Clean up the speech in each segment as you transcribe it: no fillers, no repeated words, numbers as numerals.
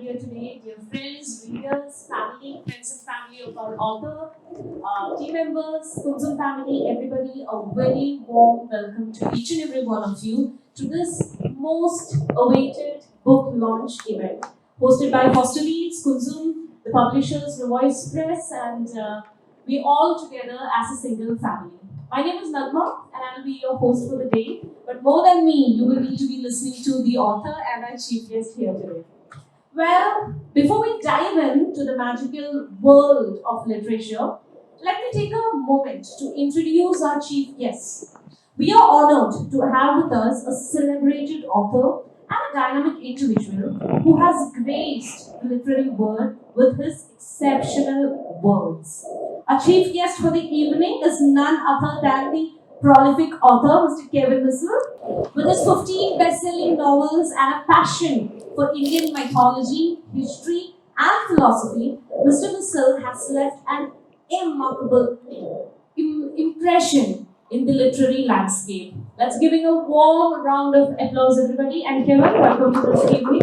gathered here today, dear friends, readers, family, friends and family of our author, team members, Kunzum family, everybody, a very warm welcome to each and every one of you to this most awaited book launch event hosted by Foster Leads, Kunzum, the publishers, NuVoice Press, and we all together as a single family. My name is Nagma, and I'll be your host for the day. But more than me, you will need to be listening to the author and our chief guest here today. Well, before we dive into the magical world of literature, let me take a moment to introduce our chief guest. We are honored to have with us a celebrated author and a dynamic individual who has graced the literary world with his exceptional words. Our chief guest for the evening is none other than the prolific author, Mr. Kevin Missal. With his 15 best-selling novels and a passion for Indian mythology, history, and philosophy, Mr. Missal has left an remarkable impression in the literary landscape. Let's give him a warm round of applause, everybody. And Kevin, welcome to this evening.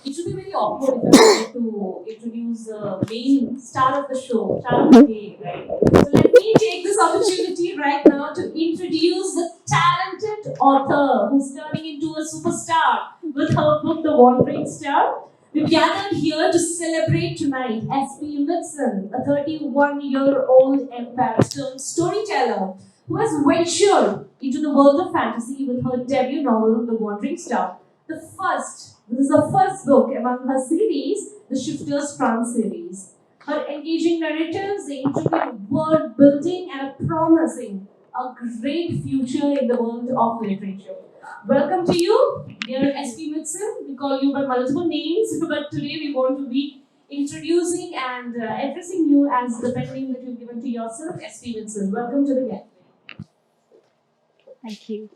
It should be very awkward if I were to introduce the main star of the show, star of the day, right? So let me take this opportunity right now to introduce the talented author who's turning into a superstar with her book, The Wandering Star. We've gathered here to celebrate tonight S.P. Mittson, a 31-year-old empath storyteller who has ventured into the world of fantasy with her debut novel, The Wandering Star. This is the first book among her series, the Shifter's Crown series. Her engaging narratives, the intricate world building, and promising a great future in the world of literature. Welcome to you, dear S.P. Mittson. We call you by multiple names, but today we want to be introducing and addressing you as the pen name that you've given to yourself, S.P. Mittson. Welcome to the gathering. Thank you.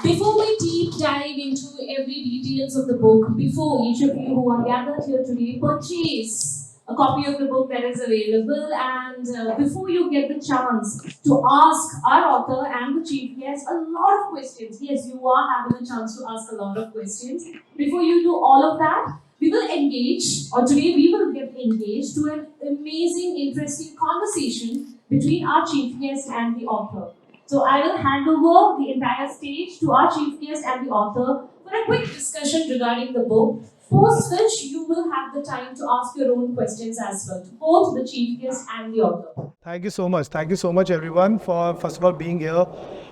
Before we deep dive into every details of the book, before each of you who are gathered here today purchase a copy of the book that is available, and before you get the chance to ask our author and the chief guest a lot of questions, yes, you are having a chance to ask a lot of questions. Before you do all of that, we will engage, or today we will get engaged to an amazing, interesting conversation between our chief guest and the author. So I will hand over the entire stage to our chief guest and the author for a quick discussion regarding the book, post which you will have the time to ask your own questions as well, to both the chief guest and the author. Thank you so much. Thank you so much, everyone, for first of all being here.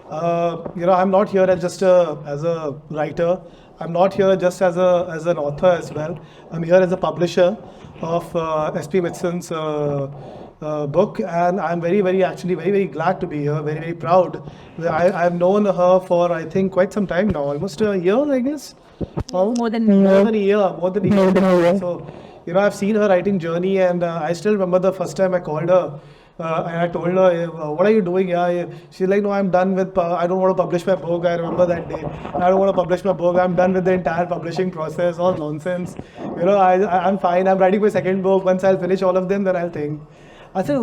I'm not here as a writer. I'm not here just as an author as well. I'm here as a publisher of S.P. Mittson's book, and I'm very glad to be here. Very, very proud. I've known her for I think quite some time now, almost a year, I guess. More than More than a year. So, I've seen her writing journey, and I still remember the first time I called her. And I told her, what are you doing here? She's like, no, I'm done with, I don't want to publish my book. I remember that day. I don't want to publish my book. I'm done with the entire publishing process, all nonsense. I'm fine. I'm writing my second book. Once I'll finish all of them, then I'll think. I said,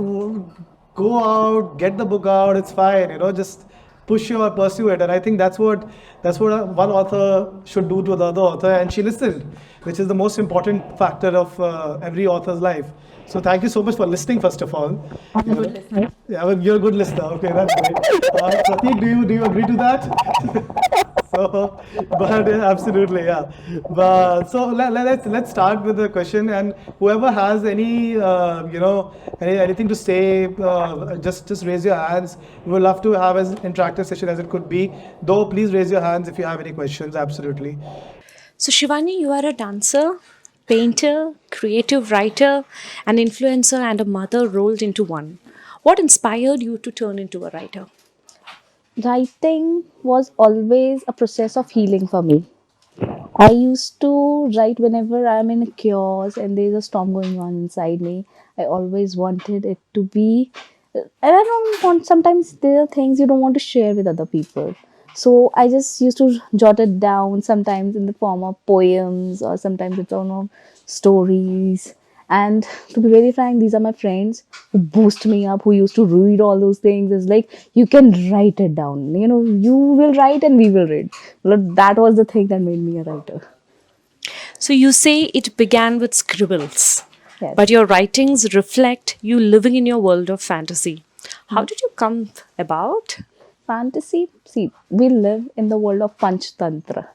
go out, get the book out. It's fine. Just pursue it. And I think that's what one author should do to the other author. And she listened, which is the most important factor of every author's life. So thank you so much for listening, first of all. I'm a good listener. Yeah, well, you're a good listener. Okay, that's great. Prateek, do you agree to that? So, but absolutely, yeah. But so let's start with the question, and whoever has any anything to say, just raise your hands. We would love to have as interactive session as it could be. Though, please raise your hands if you have any questions. Absolutely. So, Shivani, you are a dancer, painter, creative writer, an influencer, and a mother rolled into one. What inspired you to turn into a writer? Writing was always a process of healing for me. I used to write whenever I'm in a chaos and there's a storm going on inside me. I always wanted it to be, and I don't want, sometimes there are things you don't want to share with other people. So I just used to jot it down, sometimes in the form of poems or sometimes in the form of stories. And to be very frank, these are my friends who boost me up, who used to read all those things. It's like, you can write it down. You will write and we will read. Well, that was the thing that made me a writer. So you say it began with scribbles, Yes. but your writings reflect you living in your world of fantasy. How did you come about? Fantasy, see, we live in the world of Panch Tantra.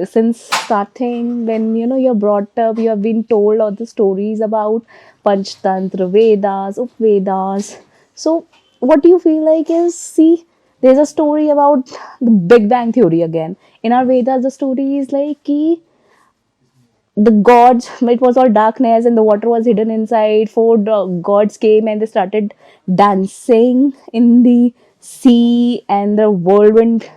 Since starting, when you're brought up, you have been told all the stories about Panchtantra, Vedas, Upvedas. So what do you feel like is, see, there's a story about the Big Bang Theory again. In our Vedas, the story is like the gods, it was all darkness and the water was hidden inside. Four gods came and they started dancing in the sea, and the whirlwind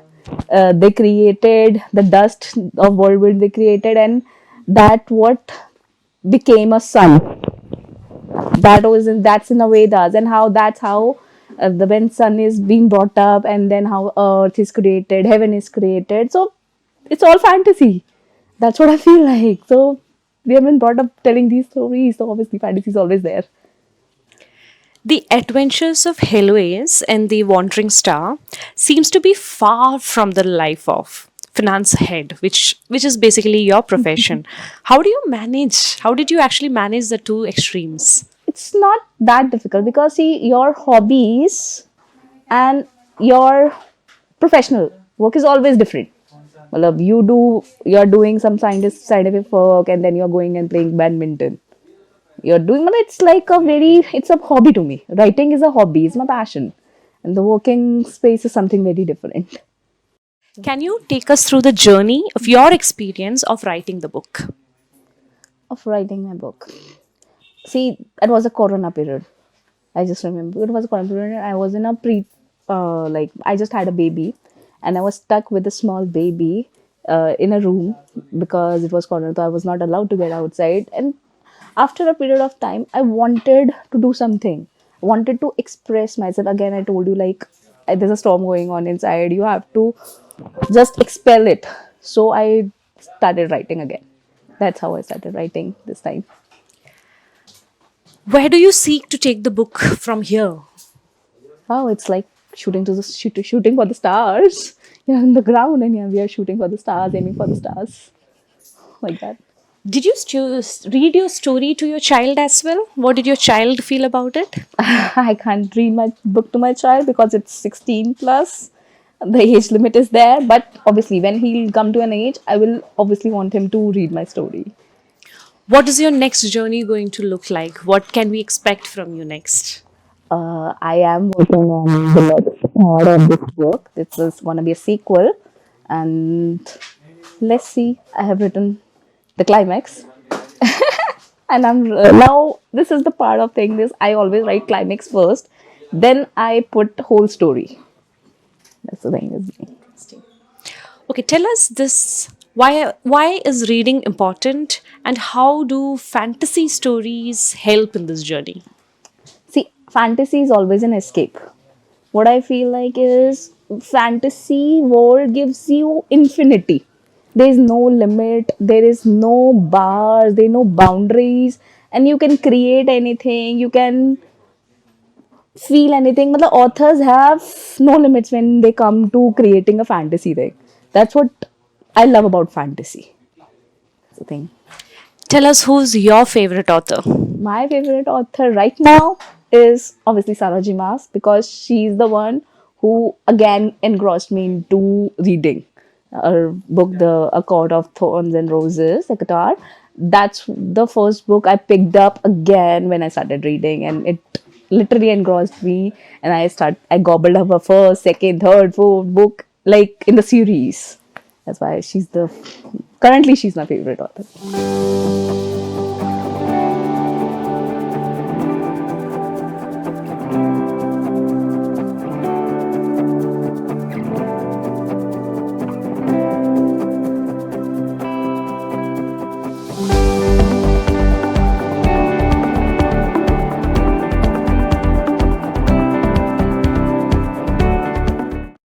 they created, the dust of whirlwind they created, and that what became a sun. That's in the Vedas, and how that's how the when sun is being brought up, and then how earth is created, heaven is created. So it's all fantasy. That's what I feel like. So we have been brought up telling these stories, so obviously fantasy is always there. The Adventures of Heloise and the Wandering Star seems to be far from the life of finance head, which is basically your profession. How do you manage? How did you actually manage the two extremes? It's not that difficult because, see, your hobbies and your professional work is always different. Matlab, you're doing some scientific work, and then you're going and playing badminton. You're doing, it's like it's a hobby to me. Writing is a hobby, it's my passion. And the working space is something very different. Can you take us through the journey of your experience of writing the book? Of writing my book. See, it was a corona period. I just remember it was a corona period. I was in a like, I just had a baby, and I was stuck with a small baby in a room because it was corona, so I was not allowed to get outside. And after a period of time, I wanted to do something. I wanted to express myself. Again, I told you, like, there's a storm going on inside. You have to just expel it. So I started writing again. That's how I started writing this time. Where do you seek to take the book from here? Oh, it's like shooting for the stars. Yeah, in the ground, and yeah, we are shooting for the stars, aiming for the stars, like that. Did you read your story to your child as well? What did your child feel about it? I can't read my book to my child because it's 16 plus. The age limit is there, but obviously, when he'll come to an age, I will obviously want him to read my story. What is your next journey going to look like? What can we expect from you next? I am working on the next part of this book. This is going to be a sequel, and let's see. I have written the climax, and I'm now. This is the part of thing. This I always write climax first, then I put whole story. That's the thing with me. Okay, tell us this. Why is reading important, and how do fantasy stories help in this journey? See, fantasy is always an escape. What I feel like is fantasy world gives you infinity. There is no limit, there is no bars, there are no boundaries, and you can create anything, you can feel anything. But the authors have no limits when they come to creating a fantasy thing. That's what I love about fantasy. That's the thing. Tell us who's your favorite author. My favorite author right now is obviously Sarojini Mas, because she's the one who again engrossed me into reading her book, The Accord of Thorns and Roses, the Qatar. That's the first book I picked up again when I started reading, and it literally engrossed me. And I gobbled up a first, second, third, fourth book like in the series. That's why currently she's my favorite author.